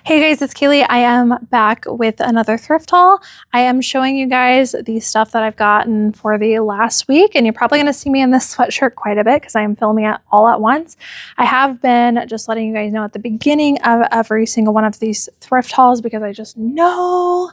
Hey guys, it's Cayley. I am back with another thrift haul. I am showing you guys the stuff that I've gotten for the last week, and you're probably going to see me in this sweatshirt quite a bit because I am filming it all at once. I have been just letting you guys know at the beginning of every single one of these thrift hauls because I just know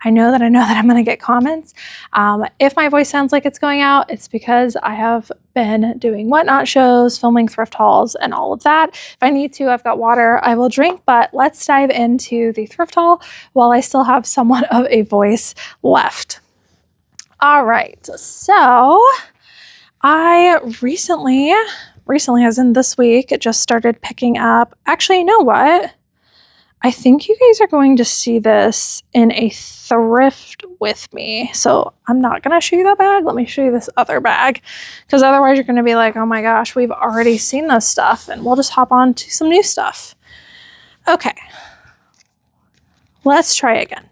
that I'm going to get comments. If my voice sounds like it's going out, it's because I have been doing whatnot shows, filming thrift hauls, and all of that. If I need to, I've got water I will drink, but let's dive into the thrift haul while I still have somewhat of a voice left. All right, so I recently as in this week, it just started picking up. Actually, you know what? I think you guys are going to see this in a thrift with me. So I'm not going to show you that bag. Let me show you this other bag because otherwise you're going to be like, oh my gosh, we've already seen this stuff, and we'll just hop on to some new stuff. Okay, let's try again.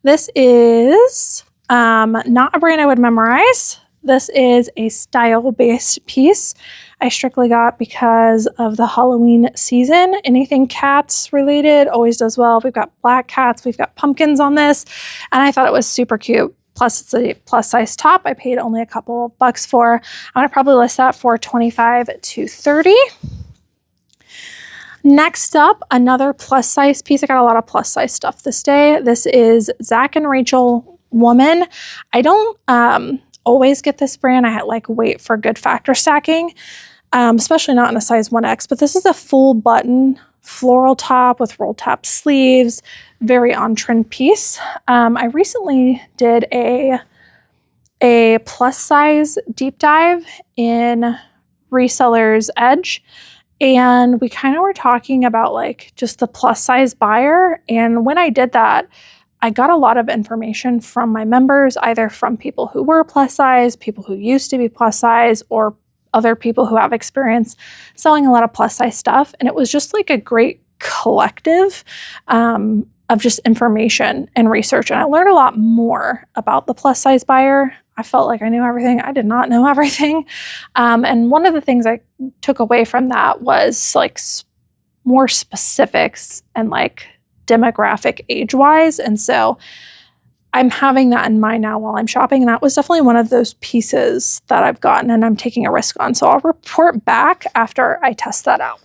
This is not a brand I would memorize. This is a style-based piece I strictly got because of the Halloween season. Anything cats related always does well. We've got black cats, we've got pumpkins on this, and I thought it was super cute. Plus, it's a plus size top. I paid only a couple of bucks for. I'm gonna probably list that for $25 to $30. Next up, another plus size piece. I got a lot of plus size stuff this day. This is Zach and Rachel Woman. I don't always get this brand. I wait for good factor stacking, especially not in a size 1X, but this is a full button floral top with roll top sleeves, very on-trend piece. I recently did a plus size deep dive in Reseller's Edge, and we kind of were talking about just the plus size buyer. And when I did that, I got a lot of information from my members, either from people who were plus size, people who used to be plus size, or other people who have experience selling a lot of plus size stuff. And it was just a great collective of just information and research. And I learned a lot more about the plus size buyer. I felt like I knew everything. I did not know everything. And one of the things I took away from that was more specifics and demographic age-wise. And so I'm having that in mind now while I'm shopping. And that was definitely one of those pieces that I've gotten and I'm taking a risk on. So I'll report back after I test that out.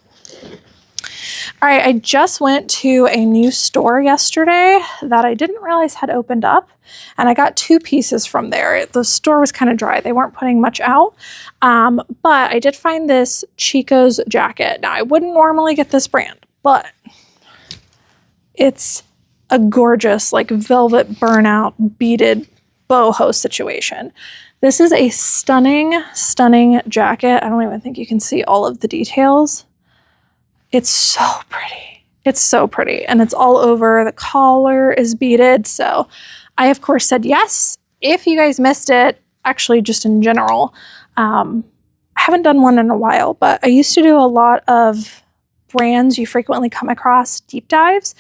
All right, I just went to a new store yesterday that I didn't realize had opened up, and I got two pieces from there. The store was kind of dry. They weren't putting much out, but I did find this Chico's jacket. Now, I wouldn't normally get this brand, but it's a gorgeous velvet burnout beaded boho situation. This is a stunning, stunning jacket. I don't even think you can see all of the details. It's so pretty. It's so pretty. And it's all over. The collar is beaded. So I, of course, said yes. If you guys missed it, actually just in general, I haven't done one in a while, but I used to do a lot of brands you frequently come across deep dives.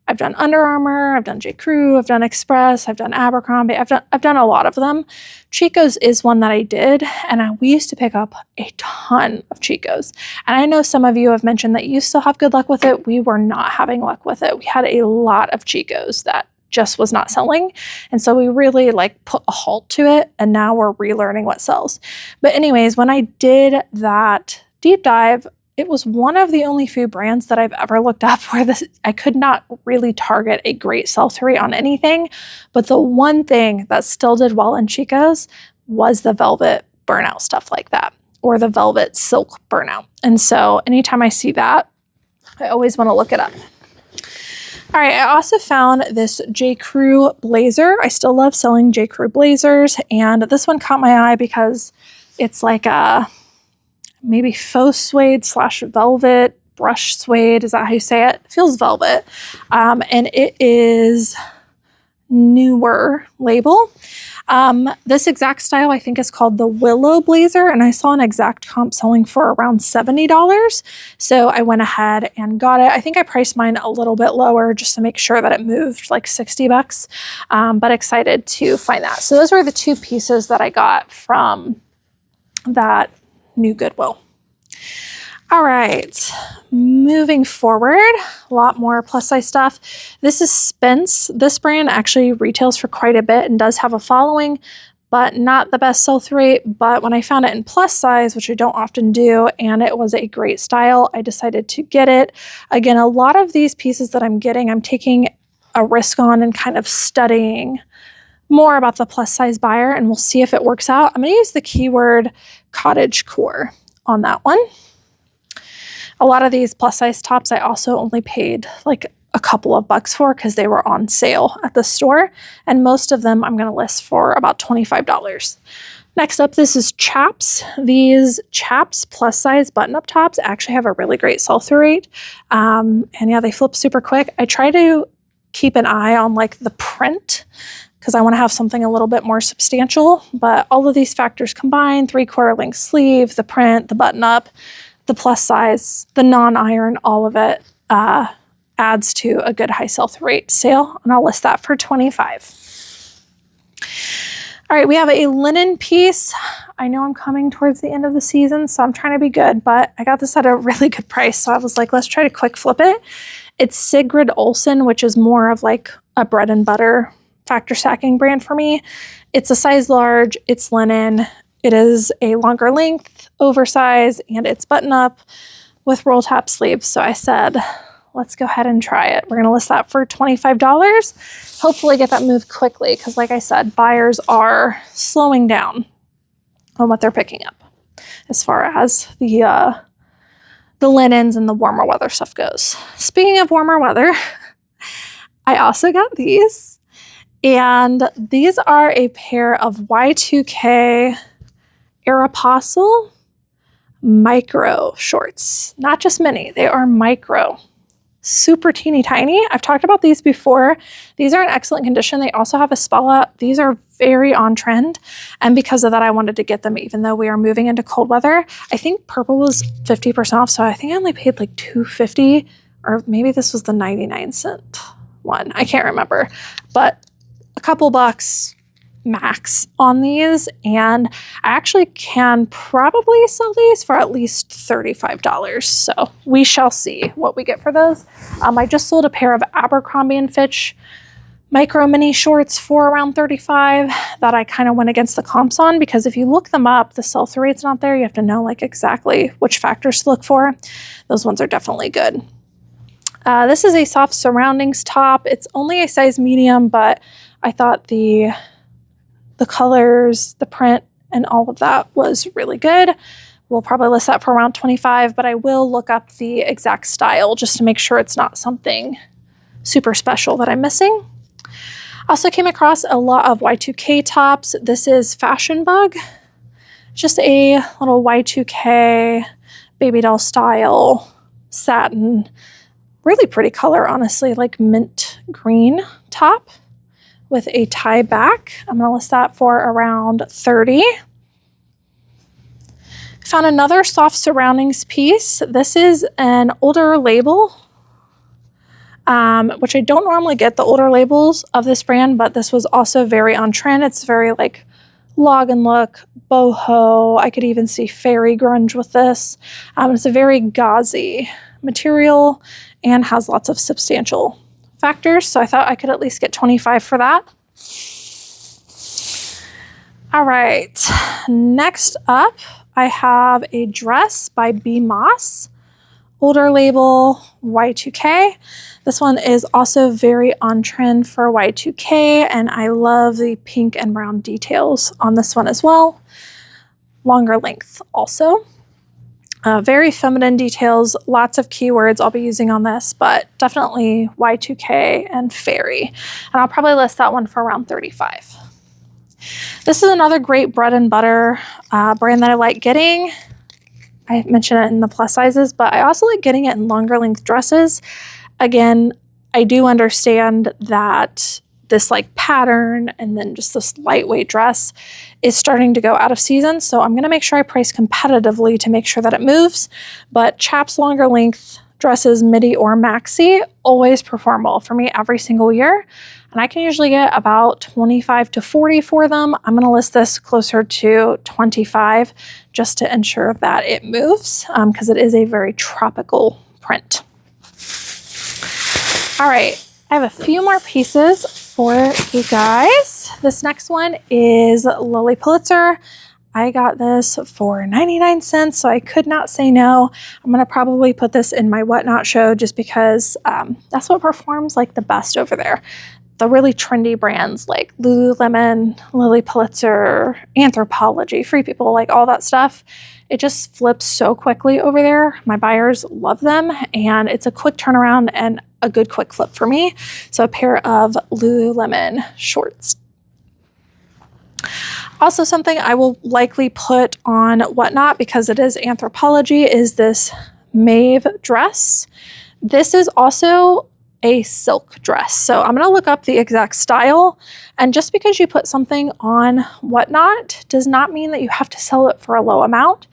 I've done Under Armour, I've done J. Crew, I've done Express, I've done Abercrombie, I've done a lot of them. Chico's is one that I did, and we used to pick up a ton of Chico's. And I know some of you have mentioned that you still have good luck with it. We were not having luck with it. We had a lot of Chico's that just was not selling. And so we really put a halt to it, and now we're relearning what sells. But anyways, when I did that deep dive, it was one of the only few brands that I've ever looked up where I could not really target a great sell-through on anything. But the one thing that still did well in Chico's was the velvet burnout stuff like that, or the velvet silk burnout. And so anytime I see that, I always want to look it up. All right, I also found this J. Crew blazer. I still love selling J. Crew blazers, and this one caught my eye because it's a maybe faux suede / velvet brush suede. Is that how you say it? It feels velvet. And it is newer label. This exact style I think is called the Willow Blazer, and I saw an exact comp selling for around $70. So I went ahead and got it. I think I priced mine a little bit lower just to make sure that it moved $60, but excited to find that. So those were the two pieces that I got from that new Goodwill. All right, moving forward, a lot more plus size stuff. This is Spence. This brand actually retails for quite a bit and does have a following, but not the best sell-through rate. But when I found it in plus size, which I don't often do, and it was a great style, I decided to get it. Again, a lot of these pieces that I'm getting, I'm taking a risk on and kind of studying more about the plus size buyer, and we'll see if it works out. I'm going to use the keyword cottage core on that one. A lot of these plus size tops I also only paid like a couple of bucks for because they were on sale at the store, and most of them I'm going to list for about $25. Next up, this is Chaps. These Chaps plus size button-up tops actually have a really great sell-through rate, and yeah, they flip super quick. I try to keep an eye on like the print because I want to have something a little bit more substantial, but all of these factors combined, 3/4 length sleeve, the print, the button-up, the plus size, the non-iron, all of it adds to a good high sell-through rate sale, and I'll list that for $25. All right, we have a linen piece. I know I'm coming towards the end of the season, so I'm trying to be good, but I got this at a really good price, so I was like, let's try to quick flip it. It's Sigrid Olsen, which is more of like a bread and butter factor stacking brand for me. It's a size large, it's linen. It is a longer length, oversized, and it's button up with roll top sleeves. So I said, let's go ahead and try it. We're going to list that for $25. Hopefully get that moved quickly because like I said, buyers are slowing down on what they're picking up as far as the linens and the warmer weather stuff goes. Speaking of warmer weather, I also got these, and these are a pair of Y2K Aeropostale micro shorts. Not just mini, they are micro. Super teeny tiny. I've talked about these before. These are in excellent condition. They also have a spella. These are very on trend, and because of that I wanted to get them even though we are moving into cold weather. I think purple was 50% off, so I think I only paid like $2.50, or maybe this was the 99-cent one. I can't remember, but a couple bucks max on these, and I actually can probably sell these for at least $35. So we shall see what we get for those. I just sold a pair of Abercrombie & Fitch micro mini shorts for around $35 that I kind of went against the comps on, because if you look them up, the sell-through rate's not there. You have to know like exactly which factors to look for. Those ones are definitely good. This is a soft surroundings top. It's only a size medium, but I thought the colors, the print, and all of that was really good. We'll probably list that for around $25, but I will look up the exact style just to make sure it's not something super special that I'm missing. Also came across a lot of Y2K tops. This is Fashion Bug. Just a little Y2K baby doll style satin. Really pretty color, honestly, like mint green top with a tie back. I'm going to list that for around $30. Found another soft surroundings piece. This is an older label, which I don't normally get the older labels of this brand, but this was also very on trend. It's very like log and look, boho. I could even see fairy grunge with this. It's a very gauzy material and has lots of substantial factors, so I thought I could at least get $25 for that. All right, next up I have a dress by B. Moss, older label, Y2K. This one is also very on trend for Y2K, and I love the pink and brown details on this one as well. Longer length also. Very feminine details, lots of keywords I'll be using on this, but definitely Y2K and fairy. And I'll probably list that one for around $35. This is another great bread and butter brand that I like getting. I mentioned it in the plus sizes, but I also like getting it in longer length dresses. Again, I do understand that this like pattern and then just this lightweight dress is starting to go out of season. So I'm going to make sure I price competitively to make sure that it moves. But Chaps longer length dresses, midi or maxi, always perform well for me every single year. And I can usually get about 25 to 40 for them. I'm gonna list this closer to 25 just to ensure that it moves because it is a very tropical print. All right, I have a few more pieces for you guys. This next one is Lilly Pulitzer. I got this for 99 cents, so I could not say no. I'm gonna probably put this in my Whatnot show just because that's what performs like the best over there. The really trendy brands like Lululemon, Lilly Pulitzer, Anthropologie, Free People, like all that stuff. It just flips so quickly over there. My buyers love them, and it's a quick turnaround and a good quick flip for me. So a pair of Lululemon shorts. Also, something I will likely put on Whatnot because it is Anthropologie is this Maeve dress. This is also a silk dress. So I'm going to look up the exact style. And just because you put something on Whatnot does not mean that you have to sell it for a low amount.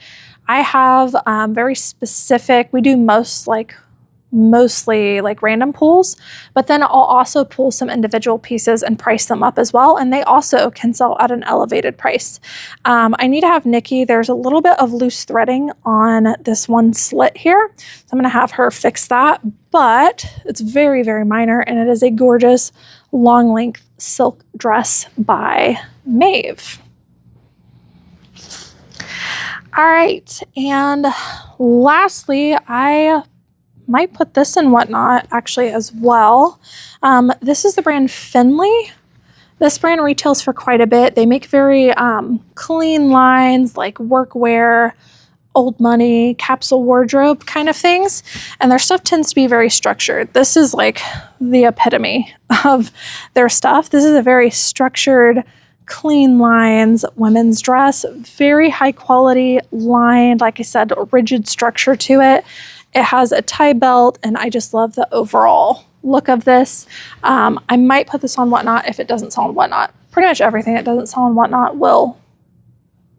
I have very specific, we do mostly like random pulls, but then I'll also pull some individual pieces and price them up as well. And they also can sell at an elevated price. I need to have Nikki, there's a little bit of loose threading on this one slit here. So I'm gonna have her fix that, but it's very, very minor. And it is a gorgeous long length silk dress by Maeve. All right, and lastly, I might put this in Whatnot actually as well. This is the brand Finley. This brand retails for quite a bit. They make very clean lines like workwear, old money, capsule wardrobe kind of things. And their stuff tends to be very structured. This is like the epitome of their stuff. This is a very structured, clean lines women's dress, very high quality lined, like I said, rigid structure to it. It has a tie belt, and I just love the overall look of this. I might put this on Whatnot if it doesn't sell on Whatnot. Pretty much everything that doesn't sell on Whatnot will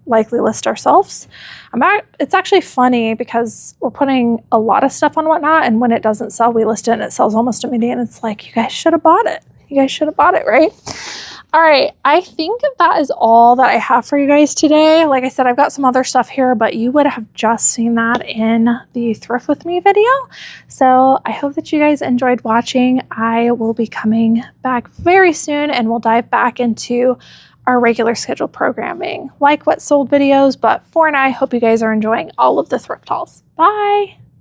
likely list ourselves. It's actually funny because we're putting a lot of stuff on Whatnot, and when it doesn't sell, we list it and it sells almost immediately, and it's like, you guys should have bought it. You guys should have bought it, right? All right, I think that is all that I have for you guys today. Like I said, I've got some other stuff here, but you would have just seen that in the Thrift With Me video. So I hope that you guys enjoyed watching. I will be coming back very soon, and we'll dive back into our regular scheduled programming, like what sold videos. But for now, I hope you guys are enjoying all of the thrift hauls. Bye.